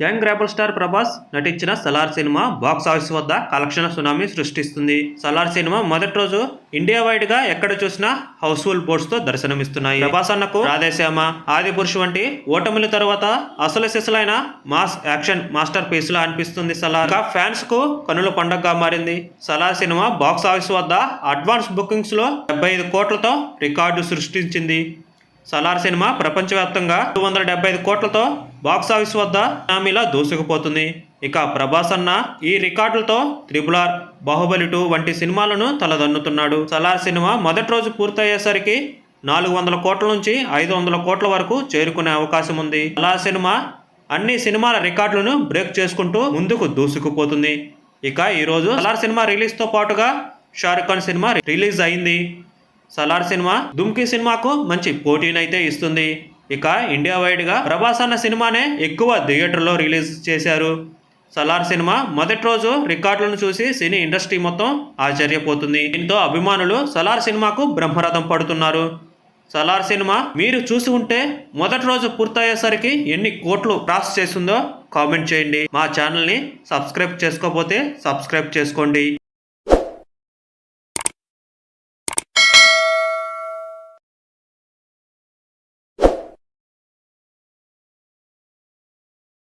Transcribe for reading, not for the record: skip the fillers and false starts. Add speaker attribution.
Speaker 1: Young rebel star Prabhas నటించిన Salaar cinema box office వద్ద కలెక్షన్ల సునామీ సృష్టిస్తుంది. సలార్ సినిమా మొదటి రోజు ఇండియా వైడ్ గా ఎక్కడ చూసినా హౌస్ఫుల్ బోర్డ్స్ తో దర్శనమిస్తున్నాయి. ప్రభాస్ అన్నకు రాధేశ్యామ, ఆదిపురుష్ వంటి ఓటమిల తర్వాత అసలు సిసలైన మాస్ యాక్షన్ మాస్టర్ పీస్ లా అనిపిస్తుంది సలార్. ఫ్యాన్స్ కు కనుల పండగగా మారింది. సలార్ సినిమా బాక్స్ ఆఫీస్ వద్ద అడ్వాన్స్ బుకింగ్స్ లో 75 కోట్లతో రికార్డు సృష్టించింది. సలార్ సినిమా ప్రపంచవ్యాప్తంగా 275 కోట్లతో బాక్సాఫీస్ వద్ద సునామీలా దూసుకుపోతుంది. ఇక ప్రభాస్ అన్న ఈ రికార్డులతో RRR, బాహుబలి 2 వంటి సినిమాలను తలదన్నుతున్నాడు. సలార్ సినిమా మొదటి రోజు పూర్తయ్యేసరికి 400 కోట్ల నుంచి 500 కోట్ల వరకు చేరుకునే అవకాశం ఉంది. సలార్ సినిమా అన్ని సినిమాల రికార్డులను బ్రేక్ చేసుకుంటూ ముందుకు దూసుకుపోతుంది. ఇక ఈరోజు సలార్ సినిమా రిలీజ్తో పాటుగా షారుఖ్ ఖాన్ సినిమా రిలీజ్ అయింది. సలార్ సినిమా దుమ్కీ సినిమాకు మంచి పోటీనైతే ఇస్తుంది. ఇక ఇండియా వైడ్ గా ప్రభాస్ అన్న సినిమానే ఎక్కువ థియేటర్లో రిలీజ్ చేశారు. సలార్ సినిమా మొదటి రోజు రికార్డులను చూసి సినీ ఇండస్ట్రీ మొత్తం ఆశ్చర్యపోతుంది. దీంతో అభిమానులు సలార్ సినిమాకు బ్రహ్మరథం పడుతున్నారు. సలార్ సినిమా మీరు చూసి ఉంటే మొదటి రోజు పూర్తయ్యేసరికి ఎన్ని కోట్లు క్రాస్ చేస్తుందో కామెంట్ చేయండి. మా ఛానల్ని సబ్స్క్రైబ్ చేసుకోకపోతే సబ్స్క్రైబ్ చేసుకోండి.